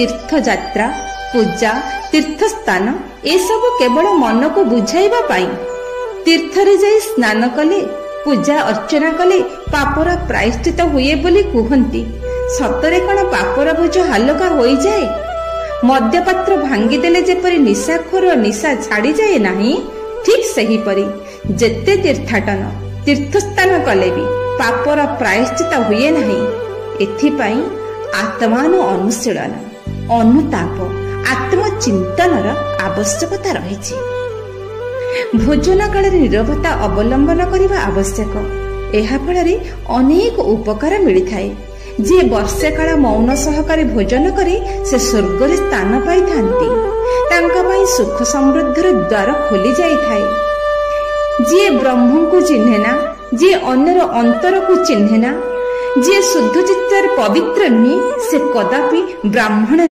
तीर्थयात्रा पूजा तीर्थस्थान एसबु केवल मन को बुझाइबा पाई। तीर्थरे जाई स्नान कले पूजा अर्चना कले पापर प्रायश्चित हुए बोली कहती। सतरे कण पापर बोझ हालुका हो जाए? मद्यपात्र भांगीदेले जेपरी निशाखोर निशा छाड़ी जाए नहीं, ठीक सही परी जेते तीर्थाटन तीर्थस्थान कले भी पापर प्रायश्चित हुए नहीं। एथिपाई आत्मान अनुशीलन अनुताप आत्मचिंतनर आवश्यकता रही। भोजन काल नीरवता अवलंबन करने आवश्यक। यह फल अनेक उपकार मिलता है। जी वर्षे काल मौन सहकारी भोजन करे से स्वर्ग रे स्थान पाई थांती। तांका पाई सुख समृद्धर द्वार खोली जाई थाए। जी ब्रह्म को चिन्हेना, जी अन्यर अंतर को चिन्हेना, जी शुद्ध चित्तर पवित्र नुहे से कदापि ब्राह्मण